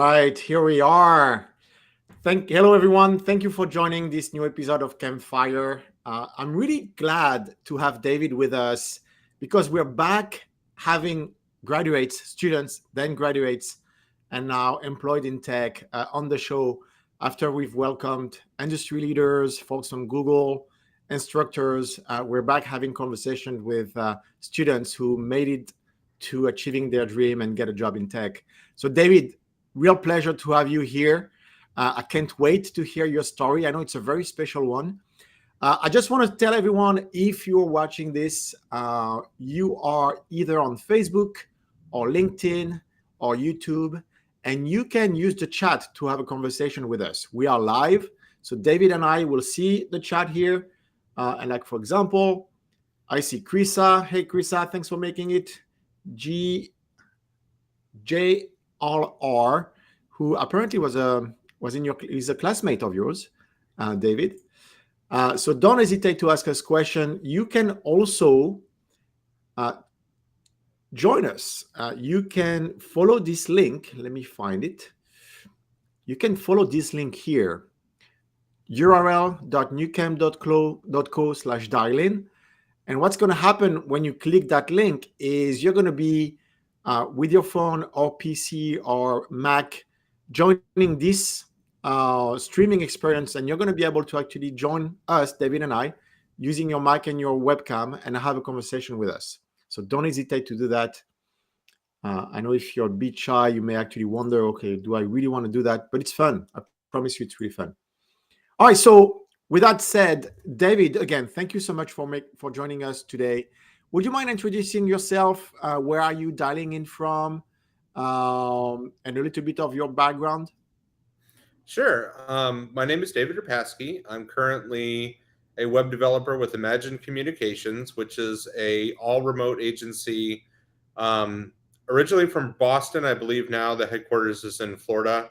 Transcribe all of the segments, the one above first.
right, here we are. Hello, everyone. Thank you for joining this new episode of Campfire. I'm really glad to have David with us because we're back having graduates, students, then graduates, and now employed in tech on the show after we've welcomed industry leaders, folks from Google, instructors. We're back having conversations with students who made it to achieving their dream and get a job in tech. So, David, real pleasure to have you here. I can't wait to hear your story. I know it's a very special one. I just want to tell everyone, if you're watching this, you are either on Facebook or LinkedIn or YouTube, and you can use the chat to have a conversation with us. We are live, so David and I will see the chat here. And like, for example, I see Krisa. Hey, Krisa, thanks for making it. JRR, who apparently is a classmate of yours, David. So don't hesitate to ask us questions. You can also join us. You can follow this link. Let me find it. You can follow this link here, url.nucamp.co/dial-in. And what's going to happen when you click that link is you're going to be with your phone or PC or Mac joining this streaming experience, and you're going to be able to actually join us, David and I, using your mic and your webcam and have a conversation with us. So don't hesitate to do that. I know if you're a bit shy, you may actually wonder, okay, do I really want to do that? But it's fun. I promise you it's really fun. All right, so with that said, David, again, thank you so much for joining us today. Would you mind introducing yourself? Where are you dialing in from? And a little bit of your background? Sure. My name is David Repasky. I'm currently a web developer with Imagine Communications, which is a all-remote agency, originally from Boston. I believe now the headquarters is in Florida.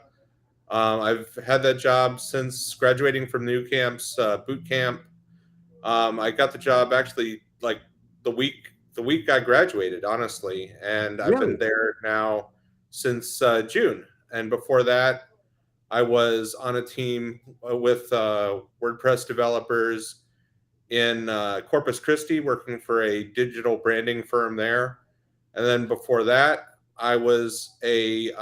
I've had that job since graduating from Nucamp's Bootcamp. I got the job actually like the week I graduated, honestly, and I've been there now since June. And before that, I was on a team with WordPress developers in Corpus Christi, working for a digital branding firm there. And then before that, I was a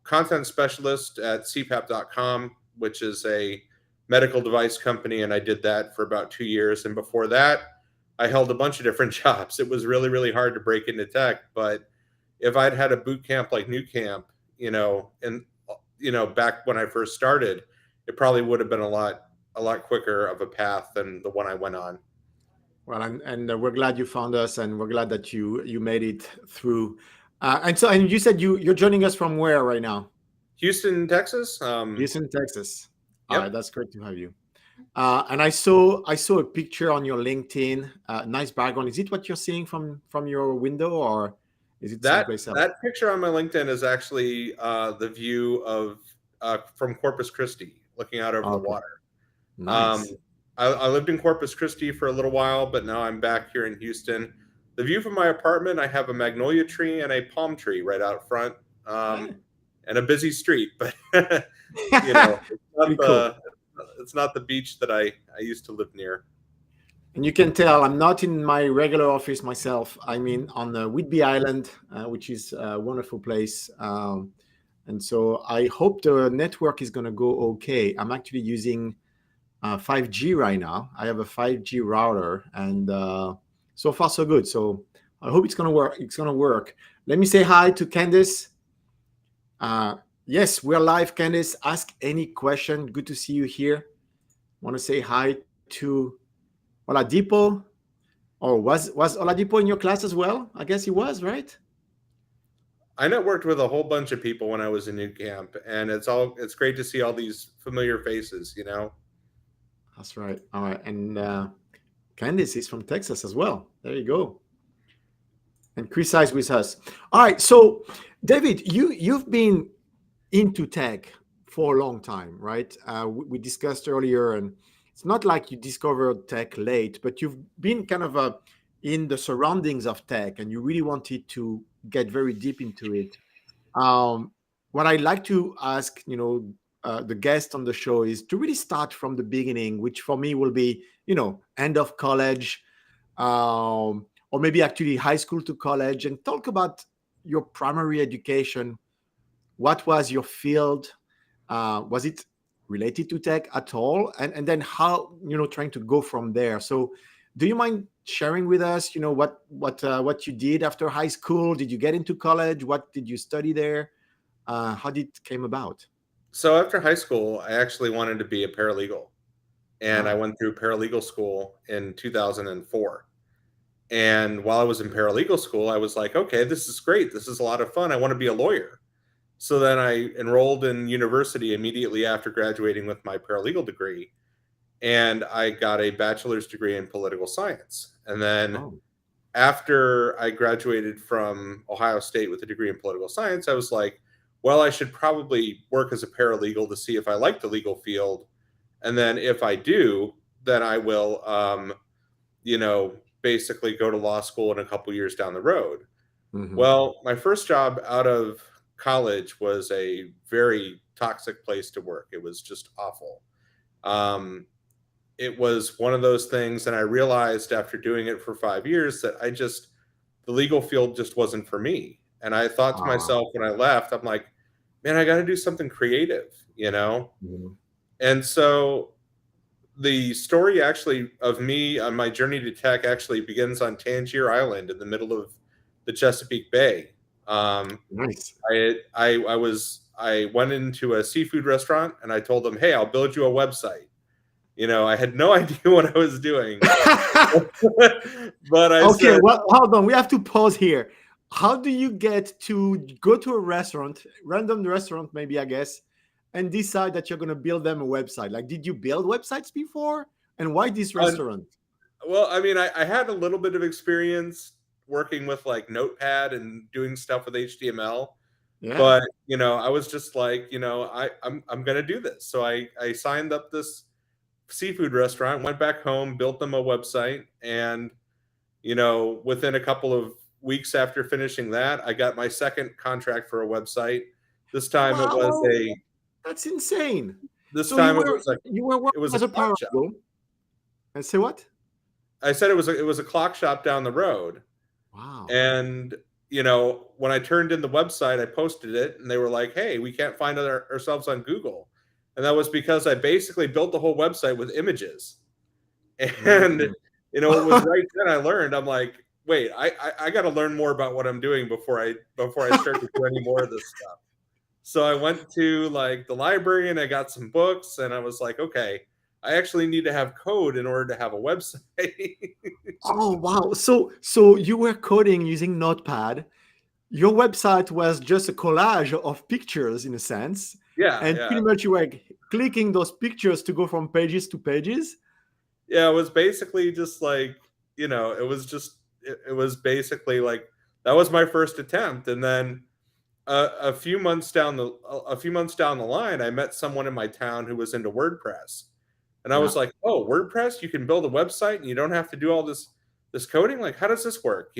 content specialist at CPAP.com, which is a medical device company, and I did that for about 2 years. And before that, I held a bunch of different jobs. It was really, really hard to break into tech, but if I'd had a boot camp like Nucamp, back when I first started, it probably would have been a lot quicker of a path than the one I went on. Well, and we're glad you found us, and we're glad that you made it through. And you said you're joining us from where right now? Houston, Texas. Houston, Texas. Yep. All right, that's great to have you. And I saw a picture on your LinkedIn. Nice background. Is it what you're seeing from your window, or is it someplace else? That picture on my LinkedIn is actually the view of from Corpus Christi, looking out over the water. Nice. I lived in Corpus Christi for a little while, but now I'm back here in Houston. The view from my apartment, I have a magnolia tree and a palm tree right out front, and a busy street. But it's not the beach that I used to live near. And you can tell I'm not in my regular office myself. I'm on the Whidbey Island, which is a wonderful place. And so I hope the network is going to go okay. I'm actually using 5G right now. I have a 5G router, and so far so good. So I hope it's going to work. It's going to work. Let me say hi to Candice. Yes, we're live, Candice. Ask any question. Good to see you here. Want to say hi to Oladipo. Oh, was Oladipo in your class as well? I guess he was, right? I networked with a whole bunch of people when I was in Nucamp, and it's great to see all these familiar faces, That's right. All right. And Candice is from Texas as well. There you go. And Chris is with us. All right. So, David, you've been into tech for a long time, right? We discussed earlier, and it's not like you discovered tech late, but you've been kind of in the surroundings of tech, and you really wanted to get very deep into it. What I like to ask, the guest on the show is to really start from the beginning, which for me will be, end of college, or maybe actually high school to college, and talk about your primary education. What was your field? Was it related to tech at all? And then how, trying to go from there. So do you mind sharing with us, what you did after high school? Did you get into college? What did you study there? How did it came about? So after high school, I actually wanted to be a paralegal, and I Ah, went through paralegal school in 2004. And while I was in paralegal school, I was like, okay, this is great. This is a lot of fun. I want to be a lawyer. So then I enrolled in university immediately after graduating with my paralegal degree, and I got a bachelor's degree in political science. And then oh, after I graduated from Ohio State with a degree in political science, I was like, well, I should probably work as a paralegal to see if I like the legal field. And then if I do, then I will, basically go to law school in a couple years down the road. hmm, Well, my first job out of college was a very toxic place to work. It was just awful. Um, it was one of those things, and I realized after doing it for 5 years that the legal field just wasn't for me. And I thought to ah, myself when I left, I'm like, man, I got to do something creative. mhm. And so the story actually of me on my journey to tech actually begins on Tangier Island in the middle of the Chesapeake Bay. Um, Nice. I went into a seafood restaurant and I told them, "Hey, I'll build you a website." I had no idea what I was doing, but I Okay, said, well, hold on. We have to pause here. How do you get to go to a restaurant, random restaurant, maybe, I guess, and decide that you're going to build them a website? Like, did you build websites before? And why this uh, restaurant? "Well, I mean, I had a little bit of experience working with like Notepad and doing stuff with HTML, Yeah. but I was just like, I'm gonna do this." So I signed up this seafood restaurant, went back home, built them a website, and within a couple of weeks after finishing that, I got my second contract for a website. This time it was Wow, a that's insane. this So you time were you were it working was a as a clock shop. paralegal, and say what? I said it was a clock shop down the road. Wow. And when I turned in the website, I posted it, and they were like, "Hey, we can't find ourselves on Google," and that was because I basically built the whole website with images. And Mm. it was right then I learned. I'm like, wait, I got to learn more about what I'm doing before I start to do any more of this stuff. So I went to like the library and I got some books, and I was like, okay, I actually need to have code in order to have a website. Oh wow. So you were coding using Notepad. Your website was just a collage of pictures in a sense, Yeah, and yeah. pretty much you were clicking those pictures to go from pages to pages. Yeah, it was basically just like, it was basically like that was my first attempt. And then a few months down the line, I met someone in my town who was into WordPress. And I Yeah. was like, "Oh, WordPress, you can build a website and you don't have to do all this coding? Like, how does this work?"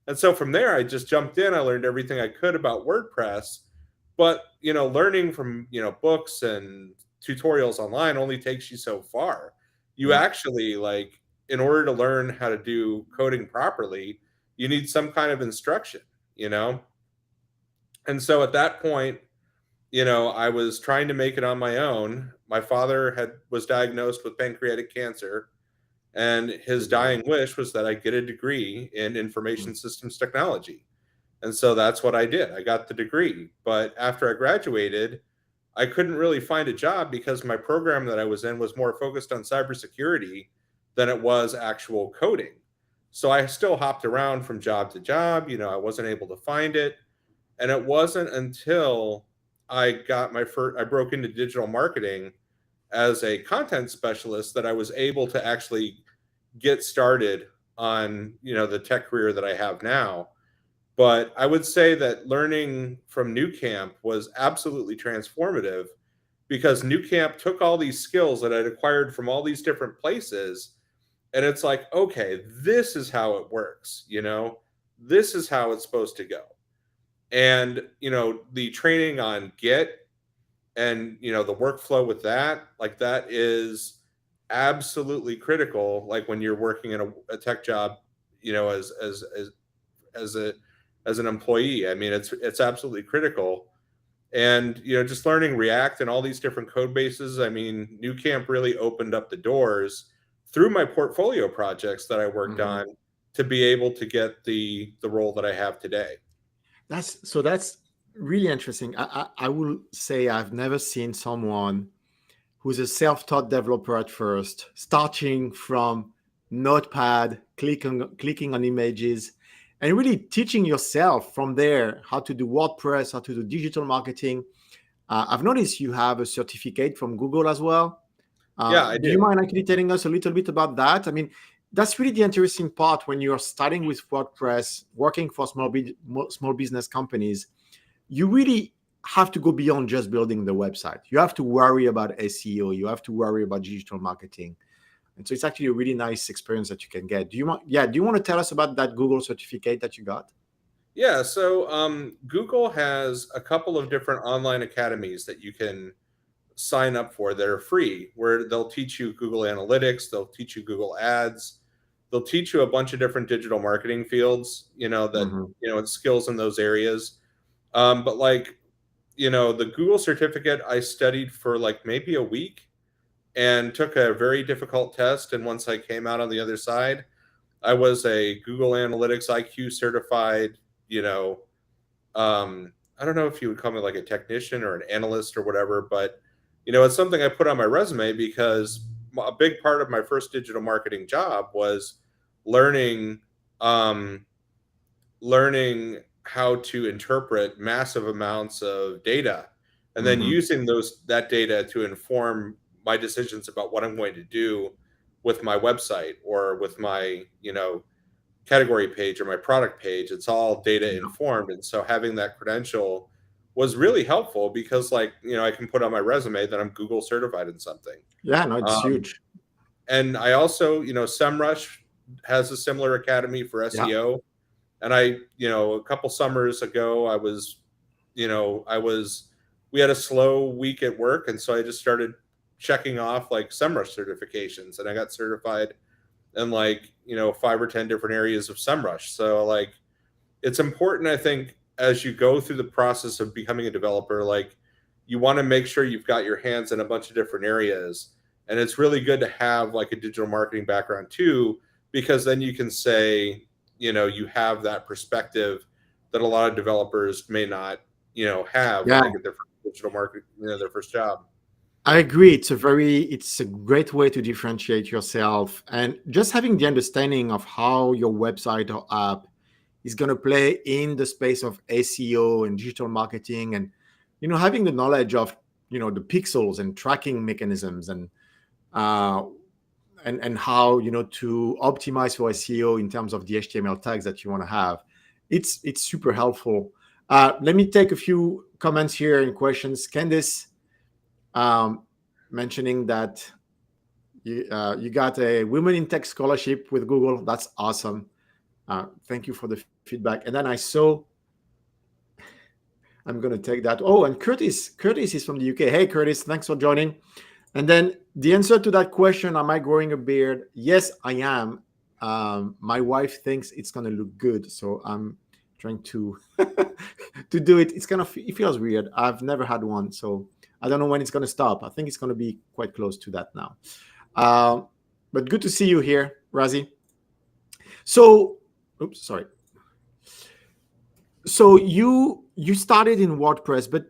And so from there I just jumped in. I learned everything I could about WordPress. But, learning from, books and tutorials online only takes you so far. You Yeah. actually like in order to learn how to do coding properly, you need some kind of instruction, you know? And so at that point, I was trying to make it on my own. My father was diagnosed with pancreatic cancer, and his Wow. dying wish was that I get a degree in Mm. information systems technology. And so that's what I did. I got the degree. But after I graduated, I couldn't really find a job because my program that I was in was more focused on cybersecurity than it was actual coding. So I still hopped around from job to job. I wasn't able to find it. And it wasn't until I broke into digital marketing as a content specialist that I was able to actually get started on, the tech career that I have now. But I would say that learning from Nucamp was absolutely transformative because Nucamp took all these skills that I'd acquired from all these different places. And it's like, okay, this is how it works. This is how it's supposed to go. And, the training on Git and, the workflow with that, like that is absolutely critical. Like when you're working in a tech job, as a as an employee. I mean, it's absolutely critical. And just learning React and all these different code bases. I mean, Nucamp really opened up the doors through my portfolio projects that I worked on to be able to get the role that I have today. That's really interesting. I will say I've never seen someone who's a self-taught developer at first, starting from Notepad, clicking on images, and really teaching yourself from there how to do WordPress, how to do digital marketing. I've noticed you have a certificate from Google as well. Yeah, I Do you do. mind actually telling us a little bit about that? I mean, that's really the interesting part when you're starting with WordPress, working for small business companies. You really have to go beyond just building the website. You have to worry about SEO. You have to worry about digital marketing. And so it's actually a really nice experience that you can get. Do you want to tell us about that Google certificate that you got? Yeah, so Google has a couple of different online academies that you can sign up for that are free, where they'll teach you Google Analytics, they'll teach you Google Ads, they'll teach you a bunch of different digital marketing fields, and skills in those areas. But like, the Google certificate, I studied for like maybe a week and took a very difficult test. And once I came out on the other side, I was a Google Analytics IQ certified, I don't know if you would call me like a technician or an analyst or whatever, but it's something I put on my resume because a big part of my first digital marketing job was learning um, learning how to interpret massive amounts of data and then using that data to inform my decisions about what I'm going to do with my website or with my category page or my product page. It's all data informed. And so having that credential was really helpful because I can put on my resume that I'm Google certified in something. Yeah, no, it's Um, huge. and I also, SEMrush has a similar academy for Yeah. SEO. And a couple summers ago, we had a slow week at work. And so I just started checking off like SEMrush certifications and I got certified in 5 or 10 different areas of SEMrush. So like, it's important, I think, as you go through the process of becoming a developer, like you want to make sure you've got your hands in a bunch of different areas. And it's really good to have like a digital marketing background too, because then you can say, you have that perspective that a lot of developers may not, have when Yeah, they get their first digital market, their first job. I agree. It's a great way to differentiate yourself, and just having the understanding of how your website or app is going to play in the space of SEO and digital marketing, and having the knowledge of the pixels and tracking mechanisms, uh, and how to optimize for SEO in terms of the HTML tags that you want to have. It's super helpful. Let me take a few comments here and questions. Candice, mentioning that you got a Women in Tech scholarship with Google. That's awesome. Thank you for the feedback. And then I saw, I'm going to take that. Oh, and Curtis is from the UK. Hey, Curtis, thanks for joining. And then the answer to that question, am I growing a beard? Yes, I am. My wife thinks it's going to look good. So I'm trying to to do it. It feels weird. I've never had one. So I don't know when it's going to stop. I think it's going to be quite close to that now. But good to see you here, Razi. So, oops, sorry. So you started in WordPress, but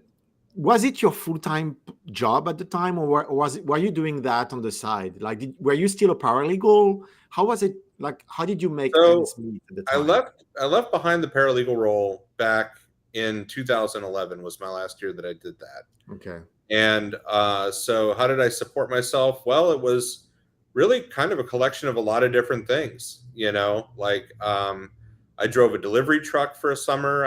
was it your full-time job at the time, or were you doing that on the side? Like, were you still a paralegal? How was it? Like, how did you make ends So meet at the I time? left behind the paralegal role back in 2011 was my last year that I did that. Okay. And so how did I support myself? Well, it was really kind of a collection of a lot of different things, I drove a delivery truck for a summer.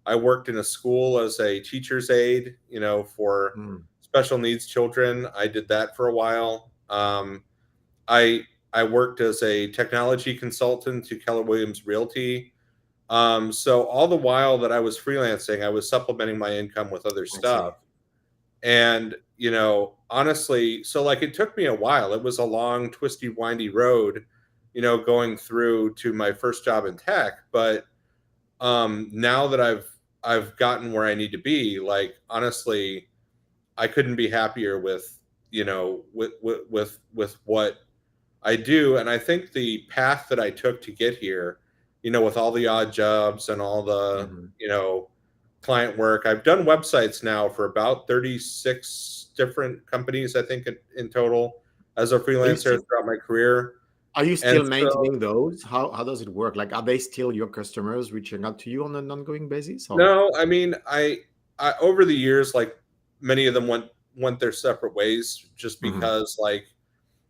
I worked in a school as a teacher's aide, for special needs children. I did that for a while. I worked as a technology consultant to Keller Williams Realty. So all the while that I was freelancing, I was supplementing my income with other I see. stuff. And, honestly, so like it took me a while. It was a long, twisty, windy road, going through to my first job in tech. But now that I've gotten where I need to be, like honestly, I couldn't be happier with, with what I do. And I think the path that I took to get here, with all the odd jobs and all the, Mhm. client work, I've done websites now for about 36 different companies, I think, in total as a Are you freelancer still throughout my career. are you And still so, maintaining those? How does it work? Like, are they still your customers reaching out to you on an ongoing basis, or? no, I mean, I over the years, like many of them went their separate ways just Mhm. because like,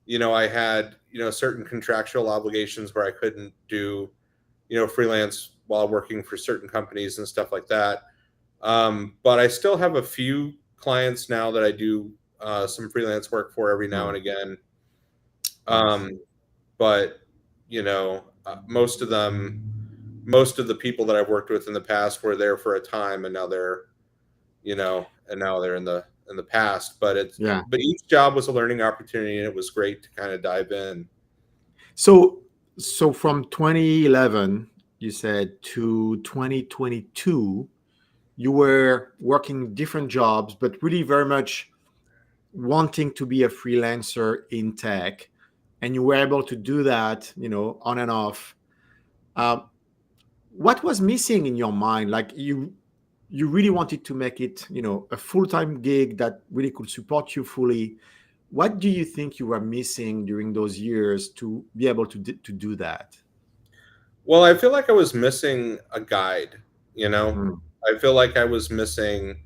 I had, certain contractual obligations where I couldn't do, freelance while working for certain companies and stuff like that. But I still have a few clients now that I do some freelance work for every now Mm, and again. nice. Um, but most of the people that I've worked with in the past were there for a time, and now they're in the past. But Yeah. but each job was a learning opportunity, and it was great to kind of dive in. So from 2011, you said, to 2022, you were working different jobs, but really very much wanting to be a freelancer in tech, and you were able to do that, on and off. Um, what was missing in your mind? Like, you really wanted to make it, a full-time gig that really could support you fully. What do you think you were missing during those years to be able to do that? Well, I feel like I was missing a guide. You know, Mm, I feel like I was missing,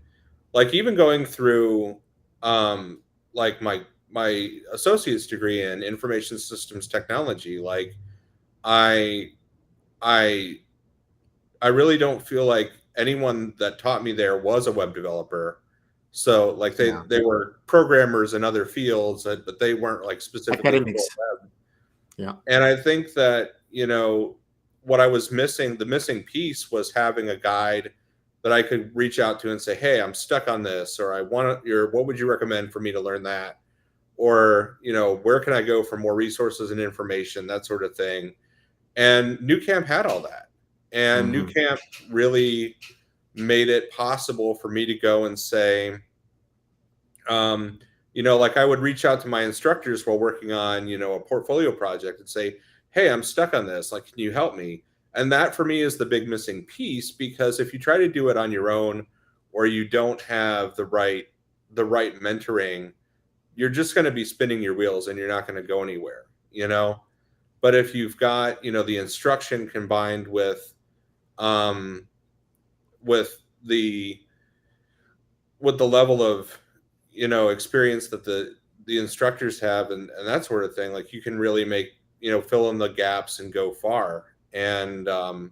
like even going through, like my associate's degree in information systems technology. Like I I I really don't feel like anyone that taught me there was a web developer. So like they yeah, they were programmers in other fields, but they weren't like specifically for academics. web. Yeah. And I think that, what I was missing, the missing piece was having a guide that I could reach out to and say, "Hey, I'm stuck on this," or "I want to," or "What would you recommend for me to learn that?" Or, "Where can I go for more resources and information?" That sort of thing. And Nucamp had all that. And Hmm. Nucamp really made it possible for me to go and say, like I would reach out to my instructors while working on, a portfolio project and say, "Hey, I'm stuck on this. Like, can you help me?" And that for me is the big missing piece, because if you try to do it on your own, or you don't have the right mentoring, you're just going to be spinning your wheels and you're not going to go anywhere. But if you've got, the instruction combined um, with the level of, experience that the instructors have, and that sort of thing, like you can really make, fill in the gaps and go far. And I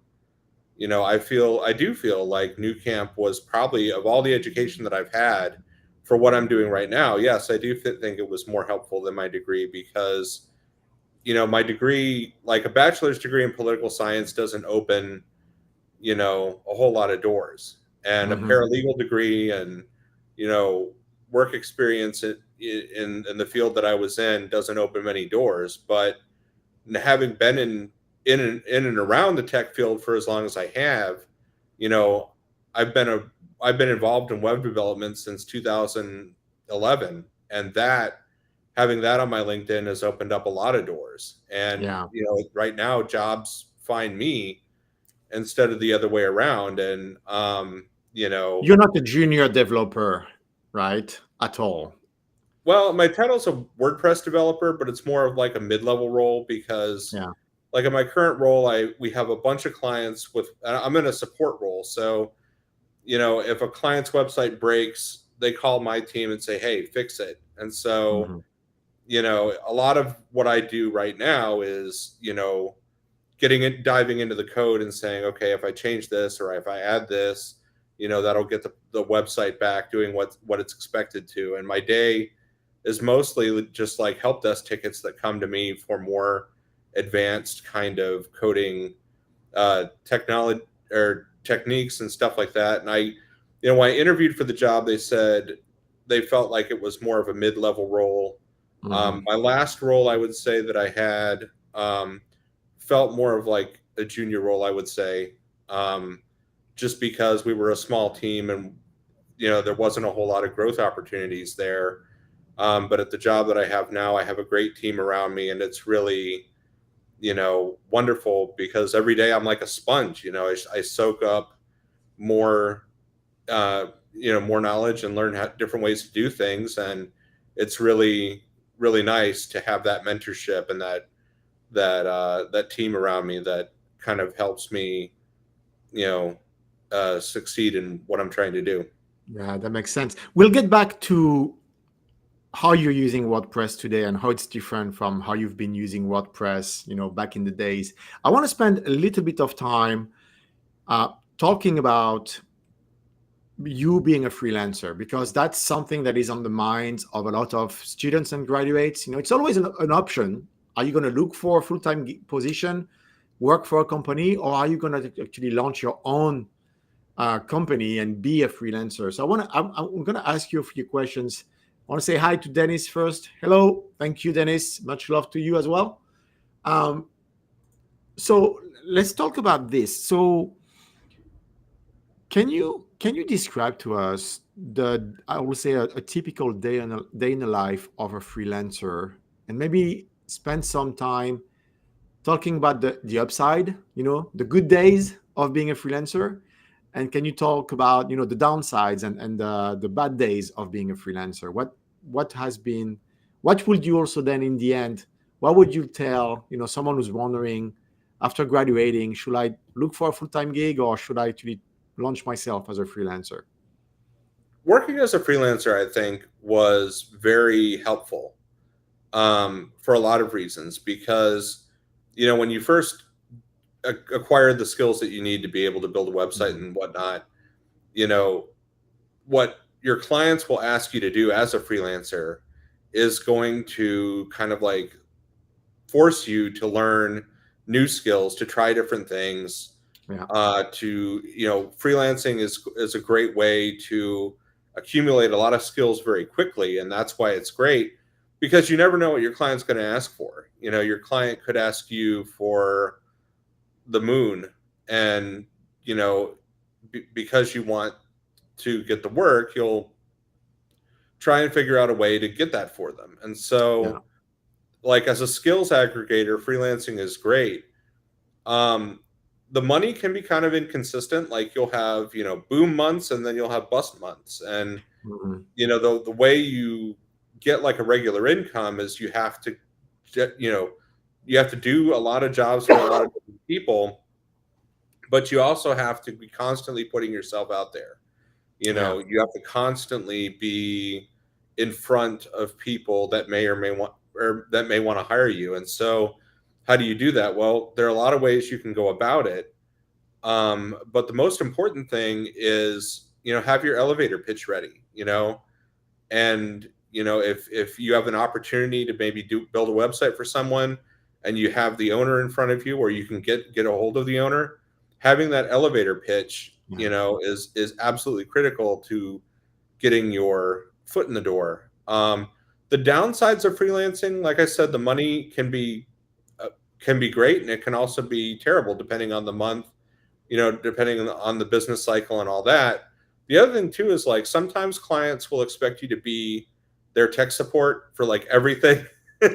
do feel like New Camp was probably, of all the education that I've had for what I'm doing right now, yes, I do think it was more helpful than my degree, because my degree, like a bachelor's degree in political science, doesn't open, a whole lot of doors. And a Hmm. paralegal degree and, you know, work experience in the field that I was in doesn't open many doors. But having been in and around the tech field for as long as I have, you know, I've been a I've been involved in web development since 2011, and that having that on my LinkedIn has opened up a lot of doors. And Yeah. right now jobs find me instead of the other way around. And You're not a junior developer, right? At all. well, my title's a WordPress developer, but it's more of like a mid-level role, because Yeah. like in my current role, we have a bunch of clients with, I'm in a support role. So, if a client's website breaks, they call my team and say, "Hey, fix it." And so, Hmm. a lot of what I do right now is, getting it, diving into the code and saying, "Okay, if I change this or if I add this, that'll get the website back doing what it's expected to." And my day is mostly just like help desk tickets that come to me for more advanced kind of coding, technology or techniques and stuff like that. And when I interviewed for the job, they said they felt like it was more of a mid-level role. Mhm. My last role, I would say that I had felt more of like a junior role, I would say, just because we were a small team and there wasn't a whole lot of growth opportunities there. But at the job that I have now, I have a great team around me, and it's really wonderful because every day I'm like a sponge. I soak up more more knowledge and learn different ways to do things, and it's really nice to have that mentorship and that team around me that kind of helps me you know succeed in what I'm trying to do. Yeah, that makes sense. We'll get back to how you're using WordPress today and how it's different from how you've been using WordPress, back in the days. I want to spend a little bit of time talking about you being a freelancer, because that's something that is on the minds of a lot of students and graduates. It's always an option. Are you going to look for a full-time position, work for a company, or are you going to actually launch your own company and be a freelancer? So I'm going to ask you a few questions. I want to say hi to Dennis first. Hello. Thank you, Dennis. Much love to you as well. Um, so let's talk about this. So can you describe to us I will say a typical day in the life of a freelancer, and maybe spend some time talking about the upside, the good days of being a freelancer, and can you talk about the downsides and the bad days of being a freelancer? What would you also then in the end, what would you tell someone who's wondering after graduating, should I look for a full-time gig or should I actually launch myself as a freelancer? Working as a freelancer, I think, was very helpful for a lot of reasons because when you first acquire the skills that you need to be able to build a website Mhm. and whatnot, you know what your clients will ask you to do as a freelancer is going to kind of like force you to learn new skills, to try different things. Yeah. Freelancing is a great way to accumulate a lot of skills very quickly, and that's why it's great because you never know what your client's going to ask for. Your client could ask you for the moon, and because you want to get the work, you'll try and figure out a way to get that for them. And Yeah. so, like as a skills aggregator, freelancing is great. Um, the money can be kind of inconsistent. Like you'll have, boom months and then you'll have bust months. And, Mhm. the way you get like a regular income is you know, you have to do a lot of jobs for a lot of different people, but you also have to be constantly putting yourself out there. Yeah. You have to constantly be in front of people that may or may want or that may want to hire you. And so how do you do that? Well, there are a lot of ways you can go about it. But the most important thing is, have your elevator pitch ready, and if you have an opportunity to maybe build a website for someone and you have the owner in front of you, or you can get a hold of the owner, having that elevator pitch, Yeah. is absolutely critical to getting your foot in the door. The downsides of freelancing, like I said, the money can be great, and it can also be terrible depending on the month, depending on the business cycle and all that. The other thing too is like sometimes clients will expect you to be their tech support for like everything.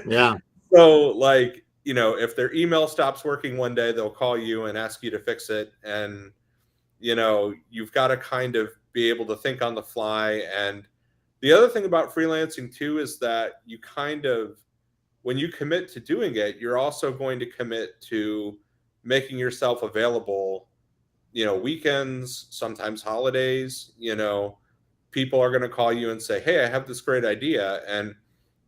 Yeah. So like, if their email stops working one day, they'll call you and ask you to fix it. And, you've got to kind of be able to think on the fly. And the other thing about freelancing too is that you kind of, when you commit to doing it, you're also going to commit to making yourself available, weekends, sometimes holidays. People are going to call you and say, hey, I have this great idea. And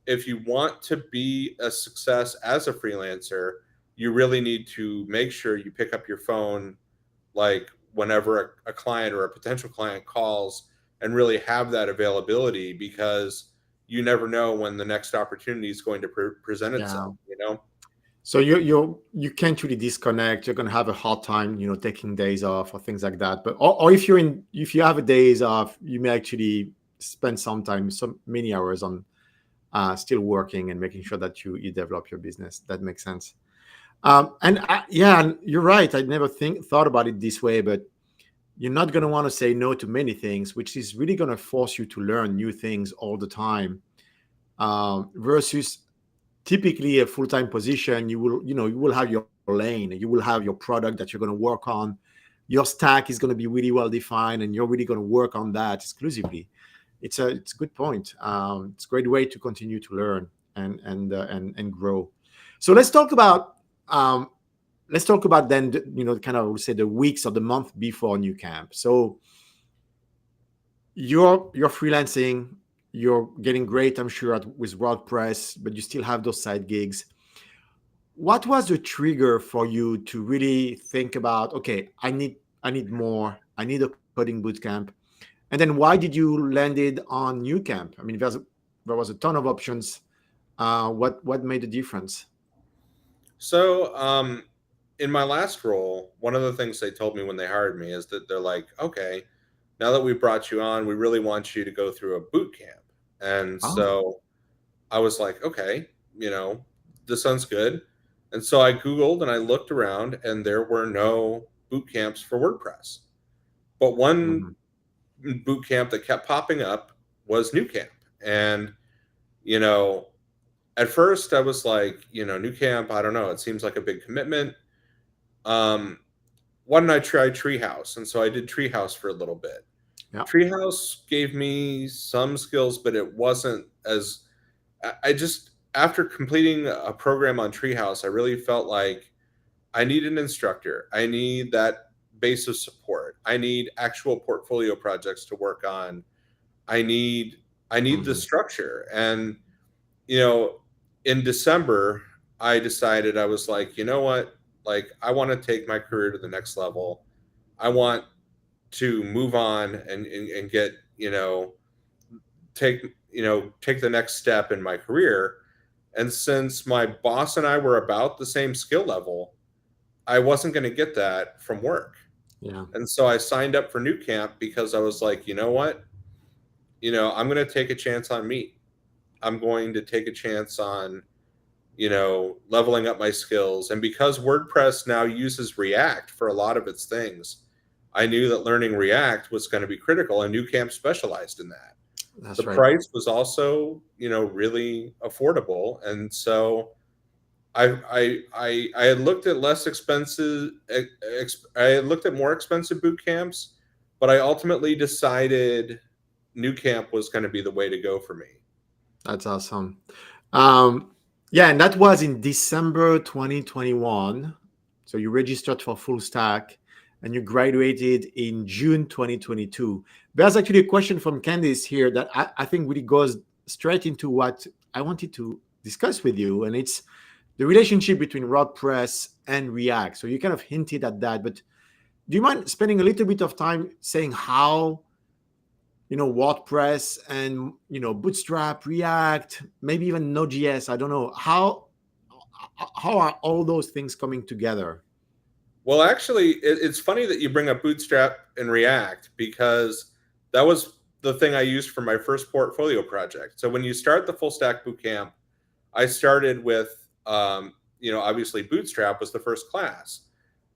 if you want to be a success as a freelancer, you really need to make sure you pick up your phone like whenever a client or a potential client calls, and really have that availability because you never know when the next opportunity is going to present Yeah. itself. So you can't really disconnect. You're gonna have a hard time, taking days off or things like that. But or if you have a days off, you may actually spend some time, some many hours on still working and making sure that you develop your business. That makes sense. Yeah, and you're right. I never thought about it this way, but you're not gonna want to say no to many things, which is really gonna force you to learn new things all the time. Versus typically a full-time position, you will have your lane, you will have your product that you're going to work on. Your stack is going to be really well defined, and you're really going to work on that exclusively. It's a good point. It's a great way to continue to learn and grow. So let's talk about then kind of, I would say, the weeks or the month before Nucamp. So you're freelancing, you're getting great, I'm sure, with WordPress, but you still have those side gigs. What was the trigger for you to really think about, okay, I need more, I need a coding bootcamp? And then why did you landed on Nucamp? I mean, there was a ton of options. What made the difference? So, in my last role, one of the things they told me when they hired me is that they're like, okay, now that we brought you on, we really want you to go through a boot camp. And Oh. so I was like, okay, this sounds good. And so I Googled and I looked around, and there were no boot camps for WordPress. But one Mhm. boot camp that kept popping up was Nucamp. And, you know, at first I was like, Nucamp, I don't know, it seems like a big commitment. Um, why didn't I try Treehouse? And so I did Treehouse for a little bit. Yeah. Treehouse gave me some skills, but it wasn't as I just after completing a program on Treehouse, I really felt like I need an instructor. I need that base of support. I need actual portfolio projects to work on. I need I need the Mhm. structure. And you know, in December, I decided I was like, you know what? Like I want to take my career to the next level. I want to move on and get, take, take the next step in my career. And since my boss and I were about the same skill level, I wasn't going to get that from work. Yeah. And so I signed up for New Camp because I was like, you know what? I'm going to take a chance on me. I'm going to take a chance on, leveling up my skills. And because WordPress now uses React for a lot of its things, I knew that learning React was going to be critical, and New Camp specialized in that. The That's right. price was also, really affordable. And so I had looked at less expensive. I had looked at more expensive boot camps, but I ultimately decided New Camp was going to be the way to go for me. That's awesome. Um, yeah, and that was in December 2021. So you registered for full stack and you graduated in June 2022. There's actually a question from Candice here that I think really goes straight into what I wanted to discuss with you. And it's the relationship between WordPress and React. So you kind of hinted at that, but do you mind spending a little bit of time saying how WordPress and Bootstrap, React, maybe even Node.js, I don't know, how are all those things coming together? Well, actually, it's funny that you bring up Bootstrap and React because that was the thing I used for my first portfolio project. So when you start the full stack bootcamp, I started with, obviously Bootstrap was the first class.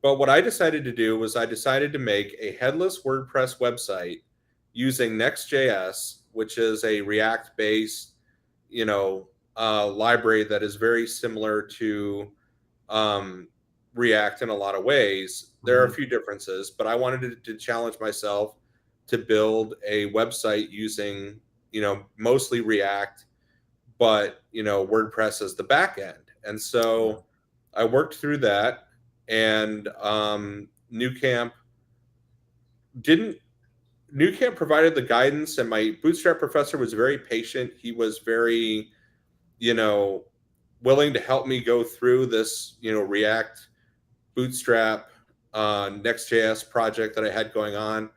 But what I decided to do was I decided to make a headless WordPress website using Next.js, which is a React-based, library that is very similar to um, React in a lot of ways. There are a Mhm. few differences, but I wanted to challenge myself to build a website using, mostly React, but WordPress as the back end. And Yeah. so I worked through that, and Nucamp didn't. Nucamp provided the guidance, and my Bootstrap professor was very patient. He was very, you know, willing to help me go through this, React, Bootstrap, Next.js project that I had going on,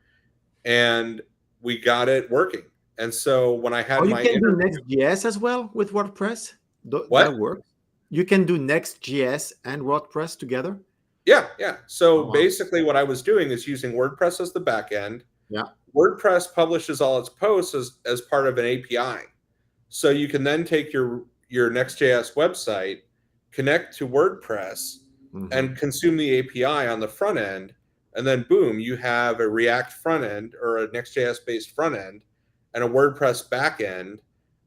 and we got it working. And so when I Oh, had you my can do interview, Next.js as well with WordPress? That what? works? you can do Next.js and WordPress together? Yeah. So Oh, wow. basically what I was doing is using WordPress as the back end. Yeah. WordPress publishes all its posts as part of an API. So you can then take your Next.js website, connect to WordPress, Mm-hmm. and consume the API on the front end. And then boom, you have a React front end or a Next.js based front end and a WordPress back end.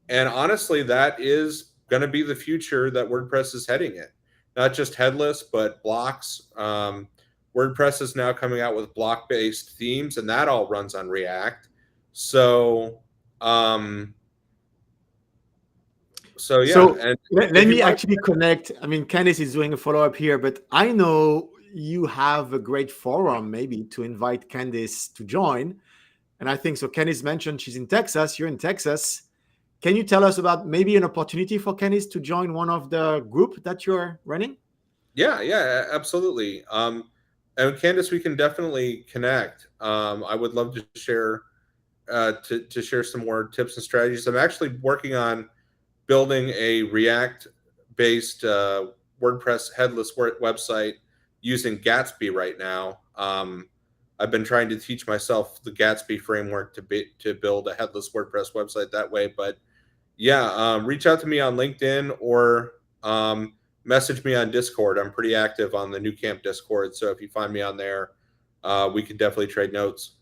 And honestly, that is going to be the future that WordPress is heading in. Not just headless, but blocks. WordPress is now coming out with block based themes, and that all runs on React. So, um, yeah, So and let if you me want, actually connect. I mean, Candice is doing a follow up here, but I know you have a great forum maybe to invite Candice to join. And I think so. Candice mentioned she's in Texas. You're in Texas. Can you tell us about maybe an opportunity for Candice to join one of the group that you're running? yeah, absolutely. And Candace, we can definitely connect. I would love to share to share some more tips and strategies. I'm actually working on building a React based WordPress headless website using Gatsby right now. I've been trying to teach myself the Gatsby framework to build a headless WordPress website that way. But yeah, reach out to me on LinkedIn or message me on Discord. I'm pretty active on the Nucamp Discord, so if you find me on there, we can definitely trade notes.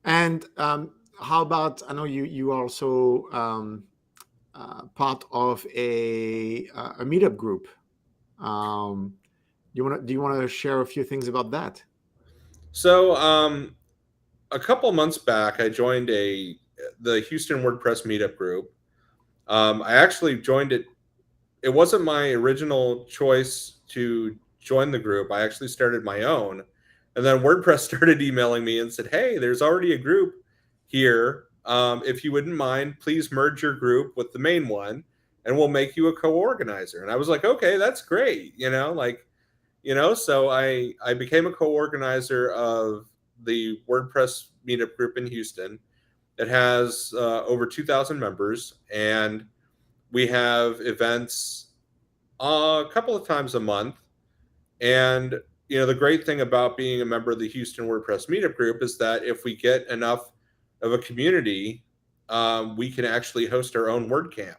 And how about, I know you are also part of a meetup group. Um, do you want to share a few things about that? So a couple months back, I joined the Houston WordPress meetup group. I actually joined it. It wasn't my original choice to join the group. I actually started my own, and then WordPress started emailing me and said, "Hey, there's already a group here. If you wouldn't mind, please merge your group with the main one, and we'll make you a co-organizer." And I was like, "Okay, that's great." So I became a co-organizer of the WordPress meetup group in Houston. It has over 2,000 members, and we have events a couple of times a month. And the great thing about being a member of the Houston WordPress meetup group is that if we get enough of a community, we can actually host our own WordCamp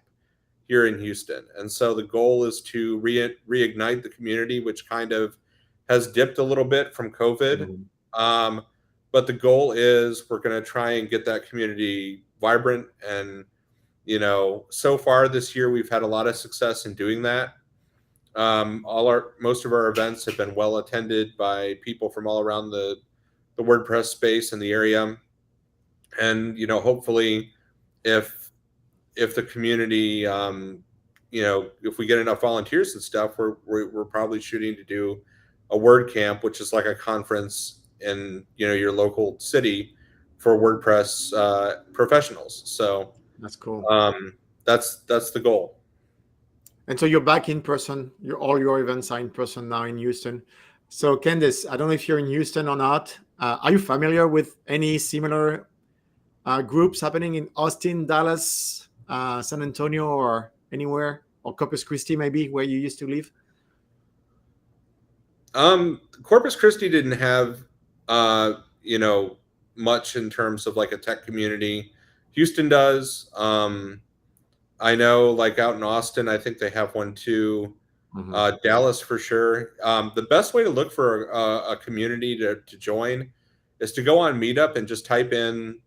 here in Houston. And so the goal is to reignite the community, which kind of has dipped a little bit from COVID. Mhm. Um, but the goal is we're going to try and get that community vibrant. And, so far this year, we've had a lot of success in doing that. Most of our events have been well attended by people from all around the WordPress space in the area. And, hopefully if the community, if we get enough volunteers and stuff, we're probably shooting to do a WordCamp, which is like a conference in your local city for WordPress professionals. So That's cool. um, that's the goal. And so you're back in person. All your events are in person now in Houston. So Candice, I don't know if you're in Houston or not. Are you familiar with any similar groups happening in Austin, Dallas, San Antonio, or anywhere, or Corpus Christi, maybe where you used to live? Corpus Christi didn't have uh, much in terms of like a tech community. Houston does. I know, like out in Austin, I think they have one too. Mm-hmm. Dallas for sure. The best way to look for a community to join is to go on Meetup and just type in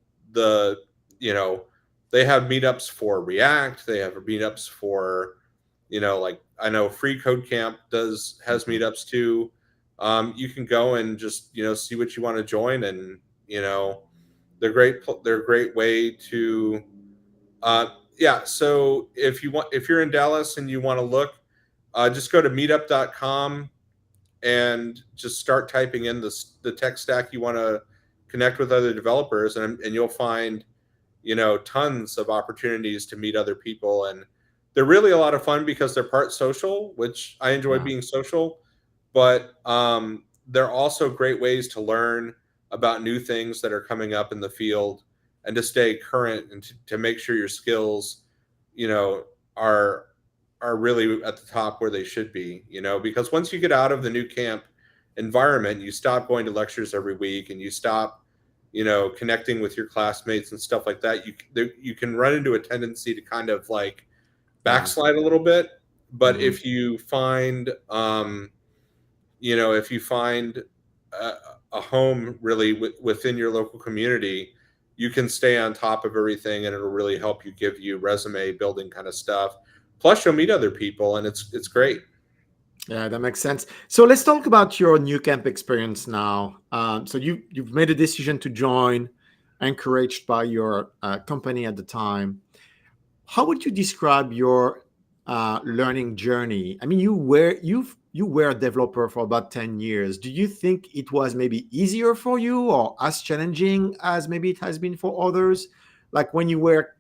you know, they have meetups for React. They have meetups for, like I know Free Code Camp has Mm-hmm. meetups too. You can go and just see what you want to join, and they're great. They're a great way to uh, yeah. So if you're in Dallas and you want to look, just go to meetup.com and just start typing in the tech stack you want to connect with other developers, and you'll find tons of opportunities to meet other people. And they're really a lot of fun because they're part social, which I enjoy Yeah. being social, but they're also great ways to learn about new things that are coming up in the field and to stay current and to make sure your skills you know are are really at the top where they should be, because once you get out of the Nucamp environment, you stop going to lectures every week and you stop, connecting with your classmates and stuff like that. You can run into a tendency to kind of like backslide a little bit. But if you find, if you find a home really within your local community, you can stay on top of everything, and it'll really help you, give you resume building kind of stuff. Plus, you'll meet other people, and it's great. Yeah, that makes sense. So let's talk about your Nucamp experience now. So you've made a decision to join, encouraged by your company at the time. How would you describe your learning journey? I mean, you were a developer for about 10 years. Do you think it was maybe easier for you or as challenging as maybe it has been for others? Like when you were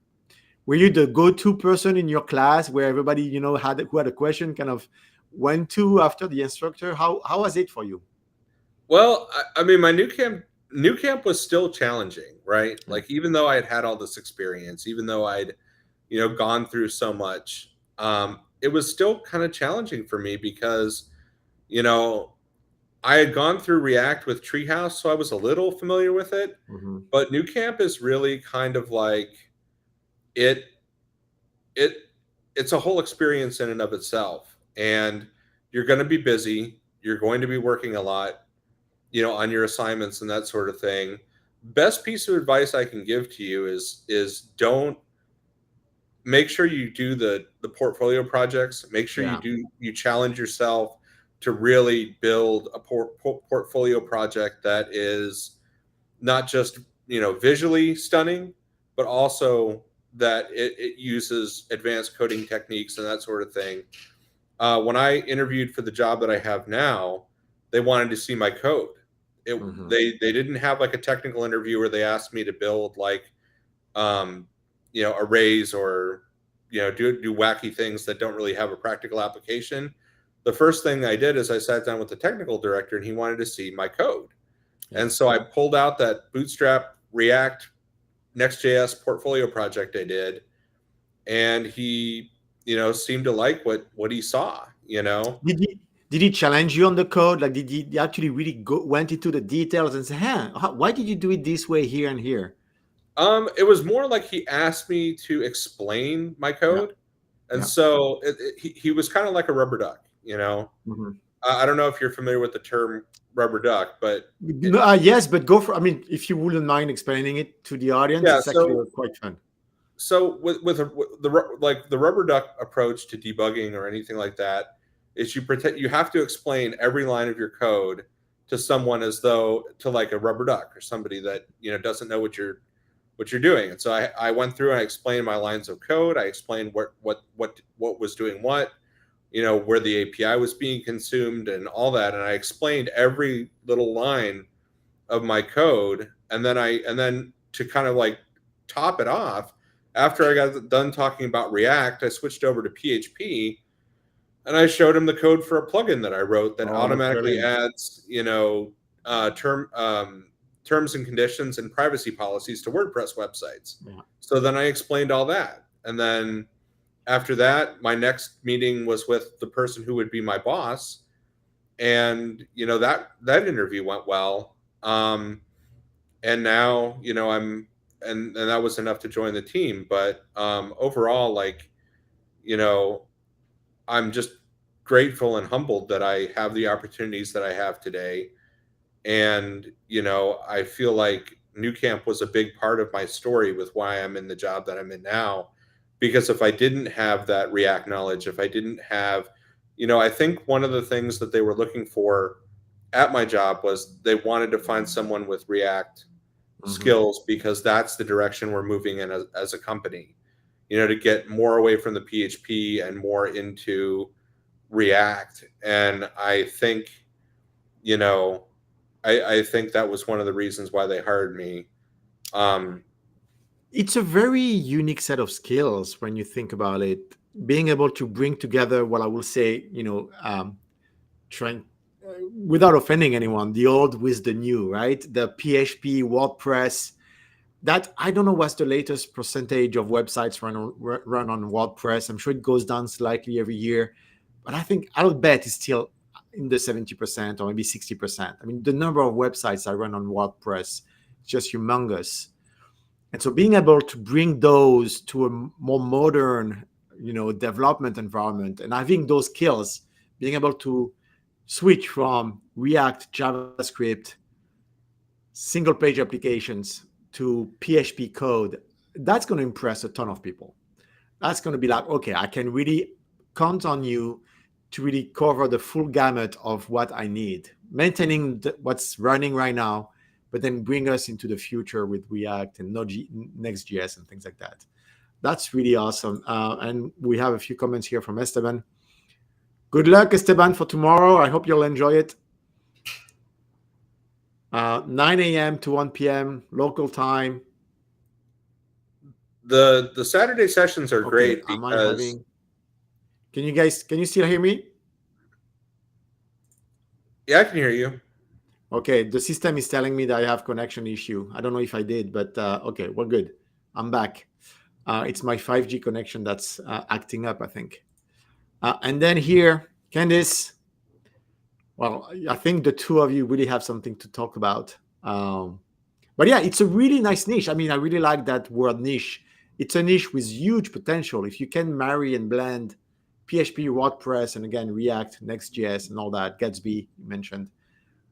you the go-to person in your class where everybody, who had a question kind of went to after the instructor? How was it for you? Well, I mean, my Nucamp was still challenging, right? Like, even though I had all this experience, even though I'd, gone through so much, it was still kind of challenging for me because, I had gone through React with Treehouse, so I was a little familiar with it. But Nucamp is really kind of like it's a whole experience in and of itself, and you're going to be busy. You're going to be working a lot, on your assignments and that sort of thing. Best piece of advice I can give to you is don't make sure you do the portfolio projects. Make sure you challenge yourself to really build a portfolio project that is not just, visually stunning, but also that it uses advanced coding techniques and that sort of thing. When I interviewed for the job that I have now, they wanted to see my code. They didn't have like a technical interview where they asked me to build like, arrays or, do wacky things that don't really have a practical application. The first thing I did is I sat down with the technical director, and he wanted to see my code. And so I pulled out that Bootstrap React Next.js portfolio project I did, and he, seemed to like what he saw. Did he challenge you on the code? Like, did he actually really went into the details and say, why did you do it this way here and here? It was more like he asked me to explain my code. And so he was kind of like a rubber duck, I don't know if you're familiar with the term rubber duck, but yes, but go for. I mean, if you wouldn't mind explaining it to the audience, it's actually quite fun. So with the rubber duck approach to debugging or anything like that is you have to explain every line of your code to someone as though to like a rubber duck or somebody that doesn't know what you're doing. And so I went through and I explained my lines of code. I explained what was doing what, where the API was being consumed and all that. And I explained every little line of my code. And then to kind of like top it off, after I got done talking about React, I switched over to PHP, and I showed him the code for a plugin that I wrote that automatically adds, terms and conditions and privacy policies to WordPress websites. So then I explained all that. And then after that, my next meeting was with the person who would be my boss. And, that interview went well. And now, and that was enough to join the team. But overall, like, I'm just grateful and humbled that I have the opportunities that I have today. And, I feel like Nucamp was a big part of my story with why I'm in the job that I'm in now. Because if I didn't have that React knowledge, if I didn't have, I think one of the things that they were looking for at my job was they wanted to find someone with React skills, because that's the direction we're moving in as a company, to get more away from the PHP and more into React. And I think, I think that was one of the reasons why they hired me. It's a very unique set of skills when you think about it. Being able to bring together what I will say, trying without offending anyone, the old with the new, right? The PHP, WordPress, that I don't know what's the latest percentage of websites run on WordPress. I'm sure it goes down slightly every year, but I think I'll bet it's still in the 70% or maybe 60%. I mean, the number of websites that run on WordPress is just humongous. And so being able to bring those to a more modern, development environment, and having those skills, being able to switch from React, JavaScript, single page applications to PHP code, that's going to impress a ton of people. That's going to be like, okay, I can really count on you to really cover the full gamut of what I need, maintaining what's running right now, but then bring us into the future with React and Next.js and things like that. That's really awesome. And we have a few comments here from Esteban. Good luck, Esteban, for tomorrow. I hope you'll enjoy it. 9 a.m. to 1 p.m. local time. The Saturday sessions are great because... Can you still hear me? Yeah, I can hear you. Okay, the system is telling me that I have connection issue. I don't know if I did, but okay, we're good. I'm back. It's my 5G connection that's acting up, I think. And then here, Candice, well, I think the two of you really have something to talk about. But yeah, it's a really nice niche. I mean, I really like that word niche. It's a niche with huge potential. If you can marry and blend PHP, WordPress, and again, React, Next.js, and all that, Gatsby you mentioned,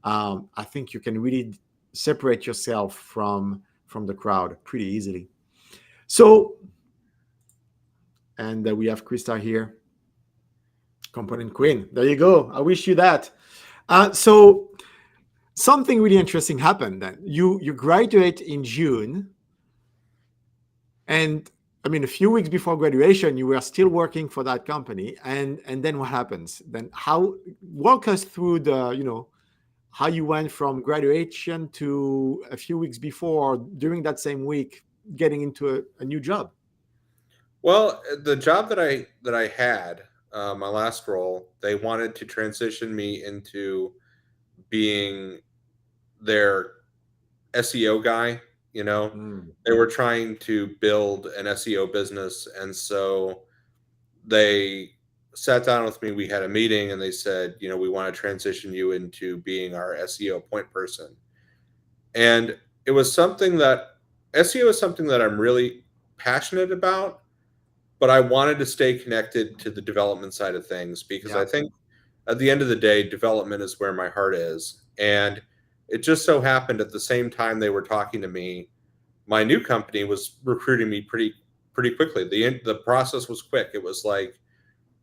I think you can really separate yourself from the crowd pretty easily. So, and we have Krista here, component queen. There you go. I wish you that. So something really interesting happened then. You graduate in June, and I mean, a few weeks before graduation, you were still working for that company, and then what happens? Then walk us through the how you went from graduation to a few weeks before, during that same week, getting into a new job. Well, the job that I had, my last role, they wanted to transition me into being their SEO guy. They were trying to build an SEO business, and so they sat down with me. We had a meeting, and they said, we want to transition you into being our SEO point person. And it was something that SEO is something that I'm really passionate about, but I wanted to stay connected to the development side of things because I think at the end of the day, development is where my heart is. And it just so happened at the same time they were talking to me, my new company was recruiting me pretty quickly. The process was quick. It was like,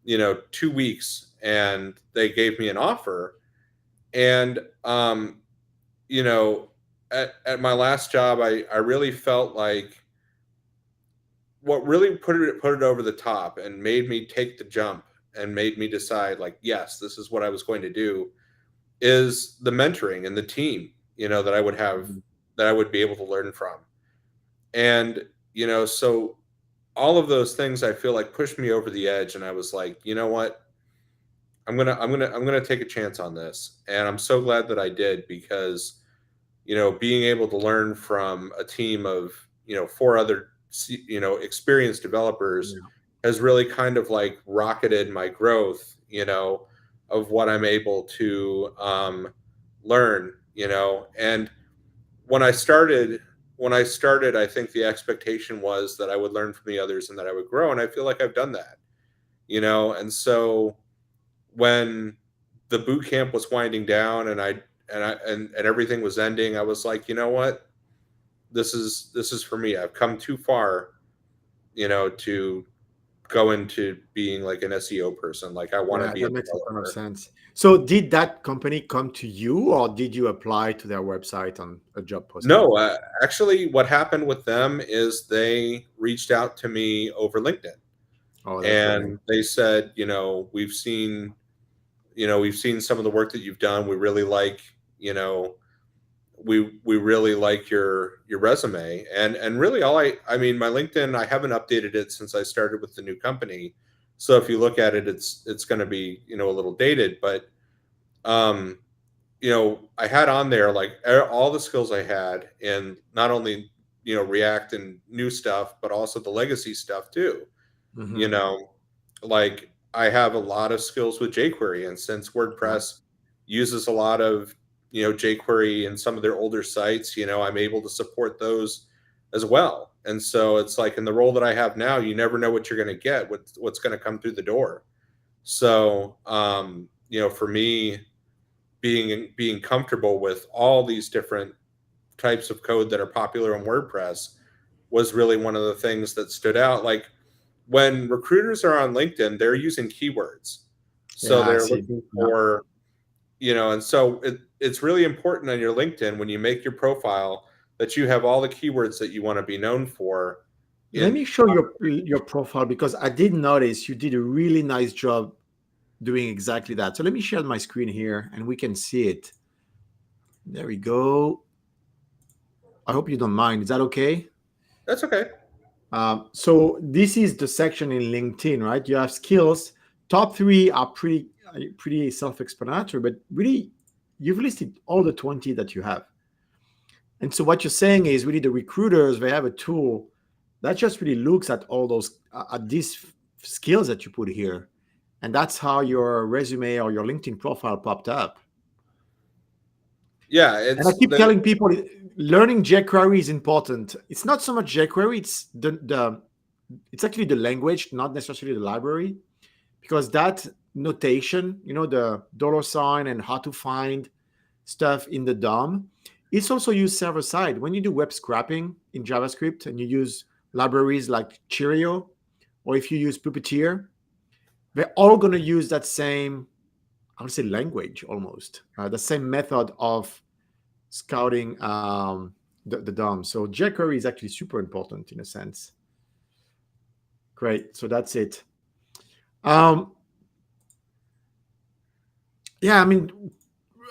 2 weeks, and they gave me an offer. And, at my last job, I really felt like what really put it over the top and made me take the jump and made me decide, like, yes, this is what I was going to do, is the mentoring and the team, that I would have, that I would be able to learn from. And, so all of those things I feel like pushed me over the edge. And I was like, you know what? I'm going to take a chance on this. And I'm so glad that I did, because, being able to learn from a team of, 4 other, experienced developers has really kind of like rocketed my growth, of what I'm able to learn, and when I started, I think the expectation was that I would learn from the others and that I would grow. And I feel like I've done that, and so when the boot camp was winding down and everything was ending, I was like, you know what? This is for me. I've come too far, to go into being like an SEO person. Like, I want to be that a makes a ton of developer. sense. So did that company come to you, or did you apply to their website on a job posting? No, actually, what happened with them is they reached out to me over LinkedIn. Oh, that's And they said, we've seen some of the work that you've done. We really like, we really like your resume. And really I mean, my LinkedIn, I haven't updated it since I started with the new company. So if you look at it, it's going to be, a little dated, but, I had on there like all the skills I had in not only, React and new stuff, but also the legacy stuff too. Mm-hmm. Like I have a lot of skills with jQuery, and since WordPress uses a lot of jQuery in some of their older sites, I'm able to support those as well. And so it's like in the role that I have now, you never know what you're going to get, what's going to come through the door. So for me, being comfortable with all these different types of code that are popular in WordPress was really one of the things that stood out. Like when recruiters are on LinkedIn, they're using keywords. So Yeah, I they're see. looking Yeah. for, and so it's really important on your LinkedIn when you make your profile that you have all the keywords that you want to be known for. Let me show your profile, because I did notice you did a really nice job doing exactly that. So let me share my screen here and we can see it. There we go. I hope you don't mind. Is that okay? That's okay. So this is the section in LinkedIn, right? You have skills. Top 3 are pretty self-explanatory, but really you've listed all the 20 that you have. And so what you're saying is really the recruiters, they have a tool that just really looks at all those, at these skills that you put here. And that's how your resume or your LinkedIn profile popped up. Yeah, And I keep telling people learning jQuery is important. It's not so much jQuery, it's it's actually the language, not necessarily the library, because that notation, the $ and how to find stuff in the DOM, it's also used server side. When you do web scraping in JavaScript and you use libraries like Cheerio, or if you use Puppeteer, they're all going to use that same, I would say, language almost, the same method of scouting the DOM. So jQuery is actually super important in a sense. Great. So that's it. Yeah, I mean,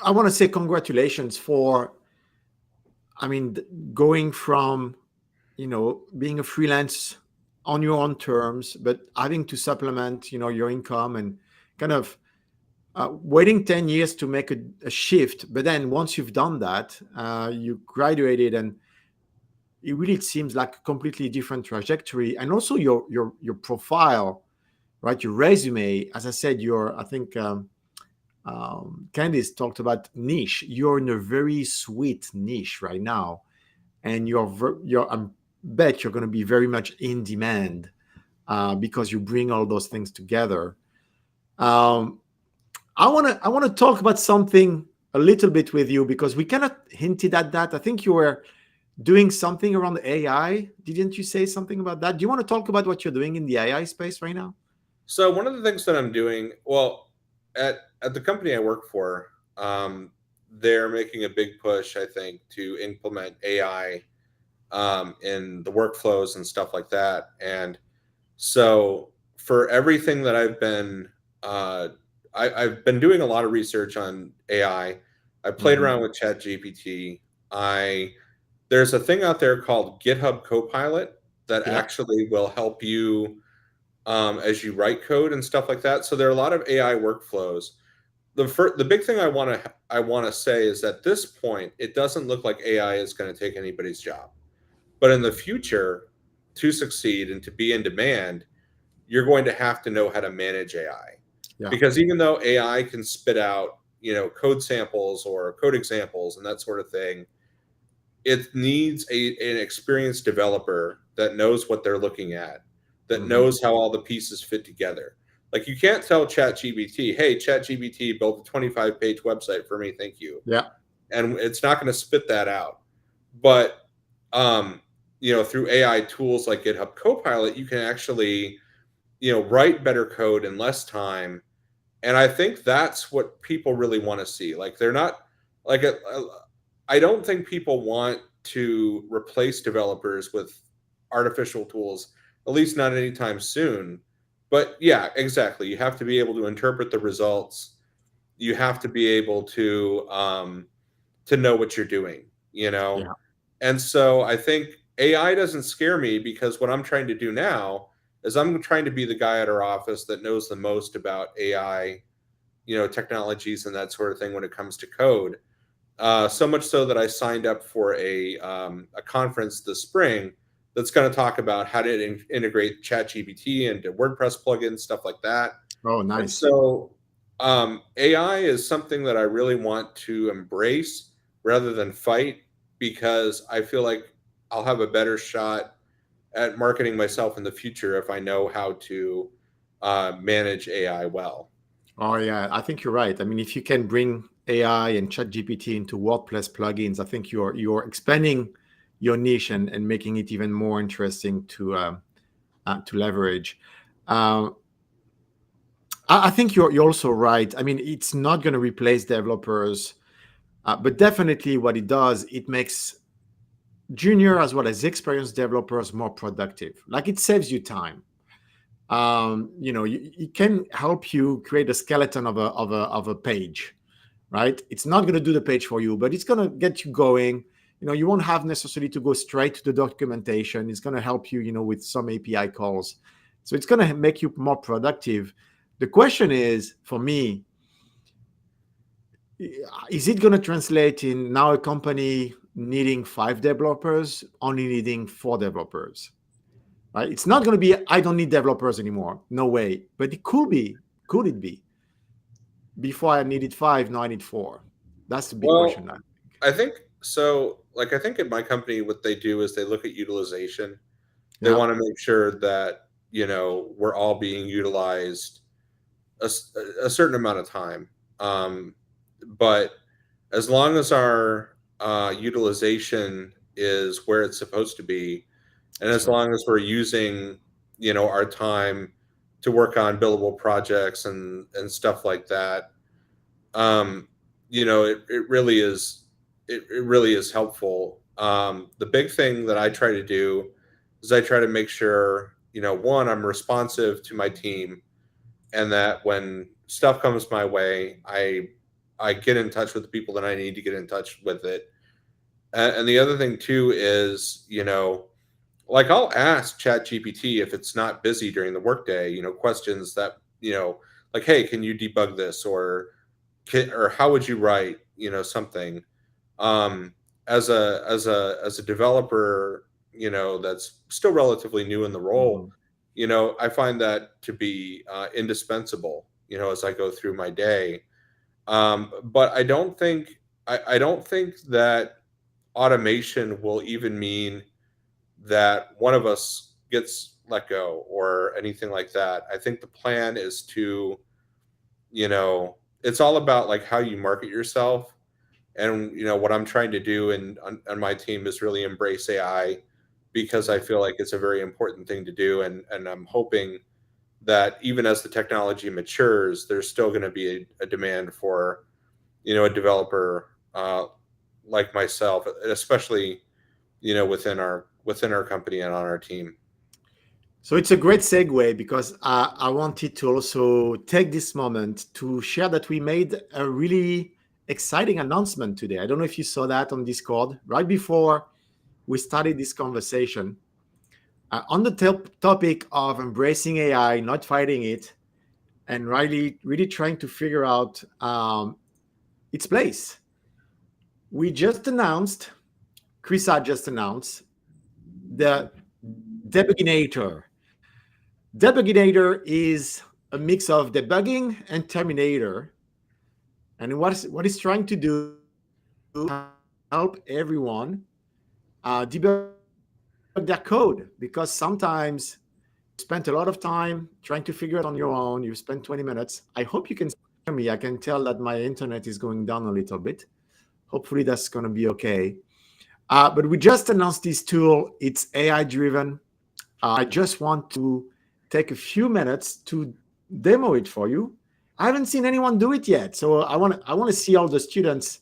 I want to say congratulations for, going from, being a freelance on your own terms, but having to supplement, your income and kind of waiting 10 years to make a shift. But then once you've done that, you graduated, and it really seems like a completely different trajectory. And also your profile, right? Your resume, as I said, I think Candice talked about niche. You're in a very sweet niche right now, and I bet you're going to be very much in demand because you bring all those things together. I want to talk about something a little bit with you, because we kind of hinted at that. I think you were doing something around AI. Didn't you say something about that? Do you want to talk about what you're doing in the AI space right now? So one of the things that I'm doing, well, at the company I work for, they're making a big push, I think, to implement AI in the workflows and stuff like that. And so for everything that I've been doing a lot of research on AI. I played around with ChatGPT. There's a thing out there called GitHub Copilot that Yeah. actually will help you as you write code and stuff like that. So there are a lot of AI workflows. The big thing I want to say is at this point, it doesn't look like AI is going to take anybody's job. But in the future, to succeed and to be in demand, you're going to have to know how to manage AI. Yeah. Because even though AI can spit out, code samples or code examples and that sort of thing, it needs an experienced developer that knows what they're looking at, that knows how all the pieces fit together. Like you can't tell ChatGPT, hey, ChatGPT, build a 25-page website for me, thank you. Yeah. And it's not going to spit that out. But through AI tools like GitHub Copilot, you can actually, write better code in less time. And I think that's what people really want to see. Like they're not like I don't think people want to replace developers with artificial tools, at least not anytime soon. But yeah, exactly. You have to be able to interpret the results. You have to be able to know what you're doing, Yeah. And so I think AI doesn't scare me, because what I'm trying to do now is I'm trying to be the guy at our office that knows the most about AI, technologies and that sort of thing when it comes to code. So much so that I signed up for a conference this spring that's going to talk about how to integrate ChatGPT into WordPress plugins, stuff like that. Oh, And nice. so AI is something that I really want to embrace rather than fight, because I feel like I'll have a better shot at marketing myself in the future if I know how to manage AI well. Oh yeah, I think you're right. I mean, if you can bring AI and ChatGPT into WordPress plugins, I think you're expanding your niche and making it even more interesting to leverage. Uh, I think you're also right. I mean, it's not going to replace developers, but definitely what it does, it makes junior as well as experienced developers more productive. Like it saves you time. It can help you create a skeleton of a page, right? It's not going to do the page for you, but it's going to get you going. You won't have necessarily to go straight to the documentation. It's going to help you, with some API calls. So it's going to make you more productive. The question is, for me, is it going to translate in now a company needing 5 developers, only needing 4 developers? Right? It's not going to be, I don't need developers anymore. No way. But it could be. Could it be? Before I needed 5, now I need 4. That's the big question Well, now. I think so. Like, I think in my company, what they do is they look at utilization. They Yeah. want to make sure that, we're all being utilized a certain amount of time. But as long as our utilization is where it's supposed to be, and That's as right. long as we're using, our time to work on billable projects and stuff like that, um, it really is it really is helpful. The big thing that I try to do is I try to make sure, one, I'm responsive to my team, and that when stuff comes my way, I get in touch with the people that I need to get in touch with it. And the other thing too is, like I'll ask ChatGPT if it's not busy during the workday, questions that, like, hey, can you debug this, or how would you write, something. Um, as a developer, that's still relatively new in the role, Mhm. I find that to be indispensable, as I go through my day. But I don't think that automation will even mean that one of us gets let go or anything like that. I think the plan is to, it's all about like how you market yourself. And what I'm trying to do on my team is really embrace AI, because I Yeah. feel like it's a very important thing to do, and I'm hoping that even as the technology matures, there's still going to be a demand for, a developer like myself, especially, within our company and on our team. So it's a great segue because I wanted to also take this moment to share that we made a really exciting announcement today. I don't know if you saw that on Discord right before we started this conversation. On the topic of embracing AI, not fighting it, and really trying to figure out its place. We just announced, Chrisa just announced, the Designator. Designator is a mix of debugging and Terminator. And what it's trying to do help everyone debug their code, because sometimes spent a lot of time trying to figure it on your own. You spend 20 minutes. I hope you can hear me. I can tell that my internet is going down a little bit. Hopefully that's going to be okay. But we just announced this tool. It's AI driven. I just want to take a few minutes to demo it for you. I haven't seen anyone do it yet, so I want to see all the students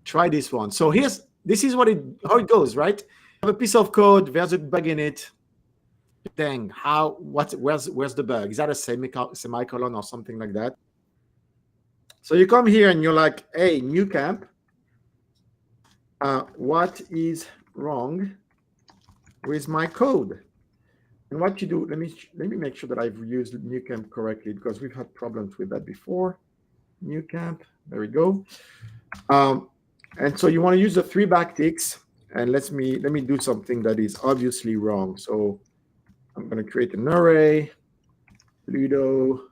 try this one. So this is how it goes, right? You have a piece of code. There's a bug in it. Dang, where's the bug? Is that a semicolon or something like that? So you come here and you're like, hey, Nucamp, what is wrong with my code? And what you do, let me make sure that I've used Nucamp correctly, because we've had problems with that before. Nucamp, there we go. And so you want to use the 3 backticks. And let me do something that is obviously wrong. So I'm going to create an array. Ludo.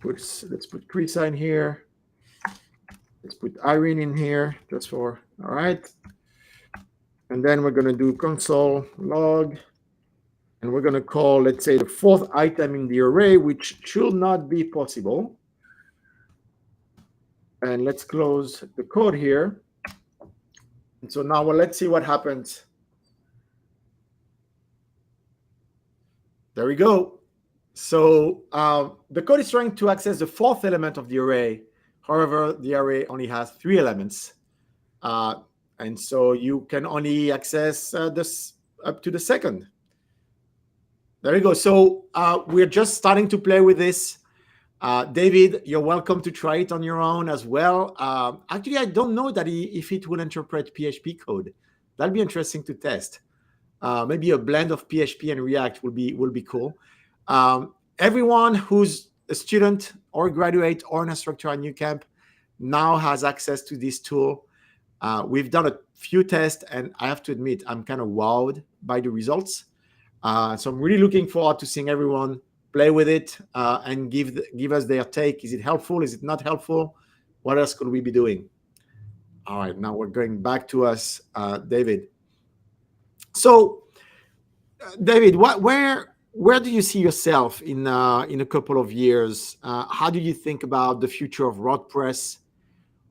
Let's put Krisa in here. Let's put Irene in here just for, all right. And then we're going to do console log. And we're going to call, let's say, the 4th item in the array, which should not be possible. And let's close the code here. And so now, well, let's see what happens. There we go. So the code is trying to access the 4th element of the array. However, the array only has 3 elements. And so you can only access this up to the 2nd. There you go. So we're just starting to play with this. David, you're welcome to try it on your own as well. Actually, I don't know that if it will interpret PHP code. That'll be interesting to test. Maybe a blend of PHP and React will be cool. Everyone who's a student or a graduate or an instructor at Nucamp now has access to this tool. We've done a few tests, and I have to admit, I'm kind of wowed by the results. So I'm really looking forward to seeing everyone play with it and give us their take. Is it helpful? Is it not helpful? What else could we be doing? All right, now we're going back to us, David. So, David, where do you see yourself in a couple of years? How do you think about the future of WordPress?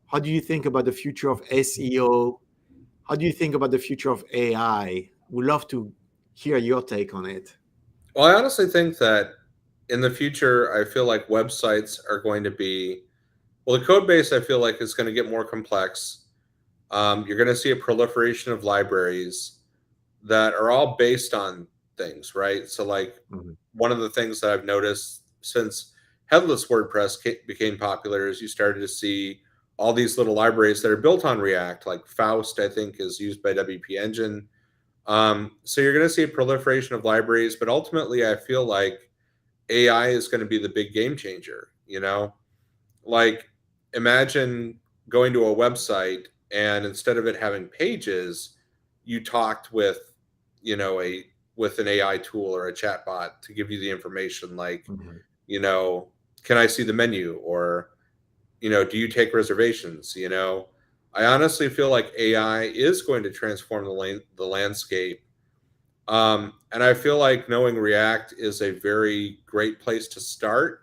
How do you think about the future of SEO? How do you think about the future of AI? We'd love to hear your take on it. Well, I honestly think that in the future, I feel like websites are going to be, well, the code base I feel like is going to get more complex. You're going to see a proliferation of libraries that are all based on things, right? So like one of the things that I've noticed since headless WordPress became popular is you started to see all these little libraries that are built on React, like Faust, I think, is used by WP Engine. So you're going to see a proliferation of libraries, but ultimately I feel like AI is going to be the big game changer, you know? Like imagine going to a website and instead of it having pages, you talked with, you know, with an AI tool or a chatbot to give you the information like, you know, can I see the menu? Or, you know, do you take reservations? You know, I honestly feel like AI is going to transform the landscape. And I feel like knowing React is a very great place to start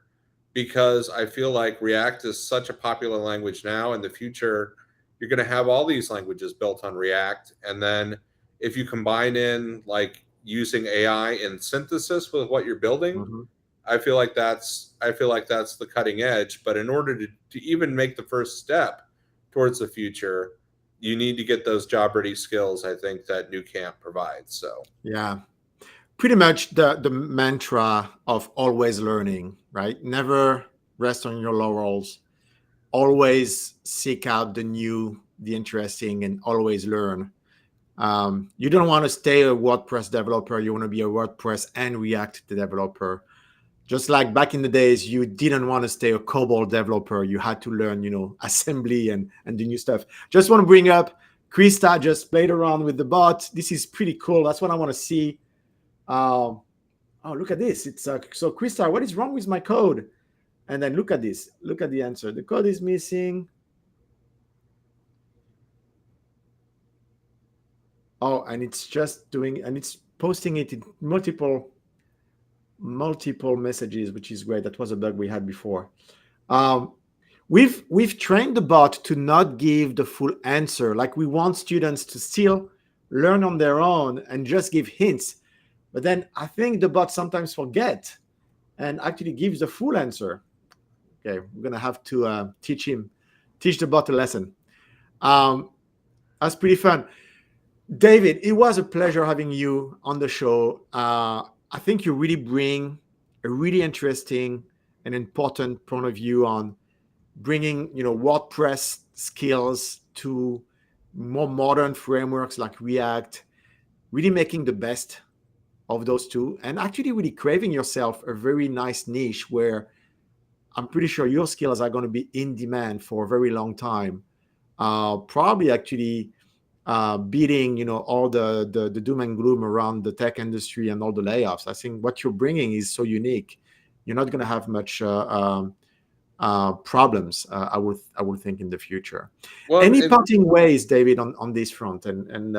because I feel like React is such a popular language now. In the future, you're going to have all these languages built on React. And then if you combine in like using AI in synthesis with what you're building, I feel like that's the cutting edge. But in order to even make the first step towards the future, you need to get those job ready skills, I think, that Nucamp provides. So yeah, pretty much the mantra of always learning, right? Never rest on your laurels. Always seek out the new, the interesting, and always learn. You don't want to stay a WordPress developer. You want to be a WordPress and React developer. Just like back in the days, you didn't want to stay a COBOL developer. You had to learn, you know, assembly and the new stuff. Just want to bring up, Krista just played around with the bot. This is pretty cool. That's what I want to see. Oh, look at this. It's so Krista, what is wrong with my code? And then look at this. Look at the answer. The code is missing. Oh, and it's just doing, and it's posting it in multiple messages, which is great. That was a bug we had before. We've trained the bot to not give the full answer. Like we want students to still learn on their own and just give hints. But then I think the bot sometimes forget and actually gives the full answer. Okay, we're gonna have to teach the bot a lesson. That's pretty fun. David, it was a pleasure having you on the show. I think you really bring a really interesting and important point of view on bringing, you know, WordPress skills to more modern frameworks like React, really making the best of those two, and actually really craving yourself a very nice niche where I'm pretty sure your skills are going to be in demand for a very long time. probably actually beating all the doom and gloom around the tech industry and all the layoffs. I think what you're bringing is so unique. You're not going to have much problems. I would think in the future. Well, Any parting ways, David, on this front, and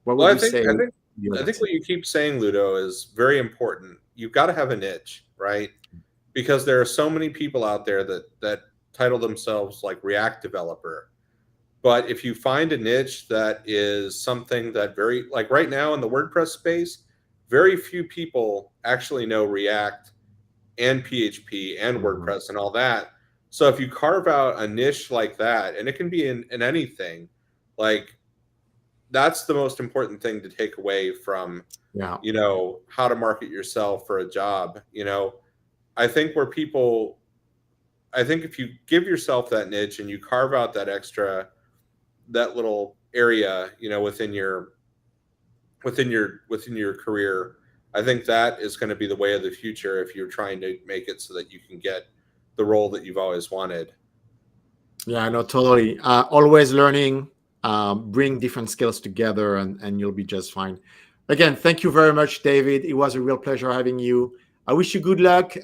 what would well, you say? I think what you keep saying, Ludo, is very important. You've got to have a niche, right? Because there are so many people out there that title themselves like React developer. But if you find a niche that is something that very, like right now in the WordPress space, very few people actually know React and PHP and WordPress and all that. So if you carve out a niche like that, and it can be in anything, like that's the most important thing to take away from, how to market yourself for a job. I think if you give yourself that niche and you carve out that little area, within your career, I think that is going to be the way of the future if you're trying to make it so that you can get the role that you've always wanted. Yeah, I know, totally. Always learning, bring different skills together, and you'll be just fine. Again, thank you very much, David. It was a real pleasure having you. I wish you good luck.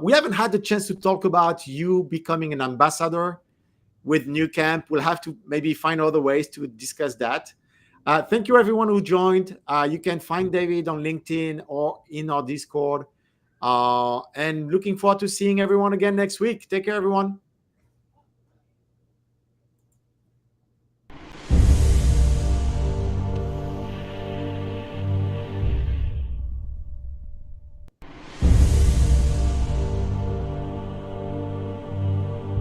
We haven't had the chance to talk about you becoming an ambassador with Nucamp. We'll have to maybe find other ways to discuss that. Thank you, everyone who joined. You can find David on LinkedIn or in our Discord. And looking forward to seeing everyone again next week. Take care, everyone.